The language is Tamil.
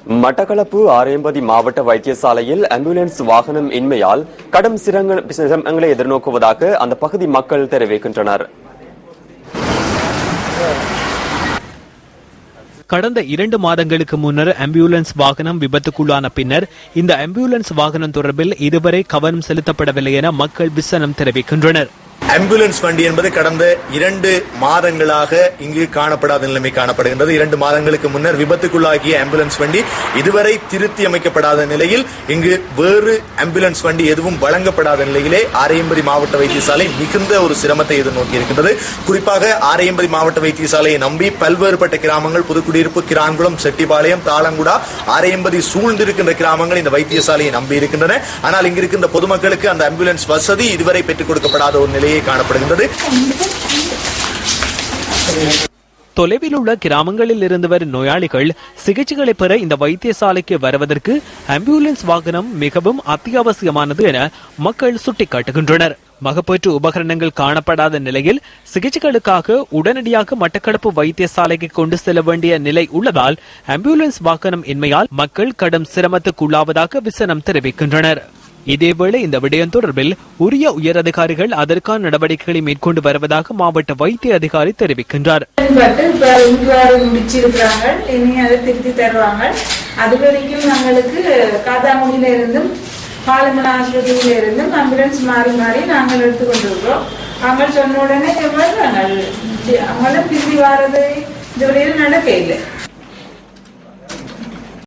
மட்டக்களப்பு ஆரையம்பதி மாவட்ட வைத்தியசாலையில் ஆம்புலன்ஸ் வாகனம் இன்மையால் கடும் சிரமங்களை எதிர்நோக்குவதாக அந்த பகுதி மக்கள் தெரிவிக்கின்றனர். கடந்த 2 மாதங்களுக்கு முன்னர் ஆம்புலன்ஸ் வாகனம் விபத்துக்குள்ளான பின்னர் இந்த ஆம்புலன்ஸ் வாகனம் தொடர்பில் இதுவரை கவனம் செலுத்தப்படவில்லை என மக்கள் விசனம் தெரிவிக்கின்றனர். ஆம்புலன்ஸ் வண்டி என்பது கடந்த 2 மாதங்களாக இங்கு காணப்படாத நிலைமை காணப்படுகின்றது. 2 மாதங்களுக்கு முன்னர் விபத்துக்குள்ளாகிய ஆம்புலன்ஸ் வண்டி இதுவரை திருத்தி அமைக்கப்படாத நிலையில் இங்கு வேறு ஆம்புலன்ஸ் வண்டி எதுவும் வழங்கப்படாத நிலையிலே ஆரையம்பதி மாவட்ட வைத்தியசாலை மிகுந்த ஒரு சிரமத்தை எதிர்நோக்கி இருக்கின்றது. குறிப்பாக ஆரையம்பதி மாவட்ட வைத்தியசாலையை நம்பி பல்வேறுபட்ட கிராமங்கள் புதுக்குடியிருப்பு, கிரான்குளம், செட்டிபாளையம், தாளங்குடா, ஆரையம்பதி சூழ்ந்திருக்கின்ற கிராமங்கள் இந்த வைத்தியசாலையை நம்பி இருக்கின்றன. ஆனால் இங்கு இருக்கின்ற பொதுமக்களுக்கு அந்த ஆம்புலன்ஸ் வசதி இதுவரை பெற்றுக் கொடுக்கப்படாத ஒரு நிலையை காணப்படுகின்றது. தொலைவில் உள்ள கிராமங்களில் இருந்து வரும் நோயாளிகள் சிகிச்சைகளை பெற இந்த வைத்தியசாலைக்கு வருவதற்கு ஆம்புலன்ஸ் வாகனம் மிகவும் அத்தியாவசியமானது என மக்கள் சுட்டிக்காட்டுகின்றனர். மகப்பேற்று உபகரணங்கள் காணப்படாத நிலையில் சிகிச்சைகளுக்காக உடனடியாக மட்டக்களப்பு வைத்தியசாலைக்கு கொண்டு செல்ல வேண்டிய நிலை உள்ளதால் ஆம்புலன்ஸ் வாகனம் இன்மையால் மக்கள் கடும் சிரமத்துக்குள்ளாவதாக விசனம் தெரிவிக்கின்றனர். இதேவேளை இந்த விடயம் தொடர்பில் உரிய உயரதிகாரிகள் அதற்கான நடவடிக்கைகளை மேற்கொண்டு வருவதாக மாவட்ட வைத்திய அதிகாரி தெரிவிக்கின்றார். திருத்தி தருவாங்க. அது வரைக்கும் நாங்களுக்கு காதாமுடியில இருந்தும் பாலமல ஆஸ்பத்திரியில இருந்தும் ஆம்புலன்ஸ் மாறி மாறி நாங்கள் எடுத்துக்கொண்டிருக்கிறோம். அவங்க சொன்ன உடனே அவங்களும் திரும்பி வாரது இதுவரையும் நடக்க இல்லை.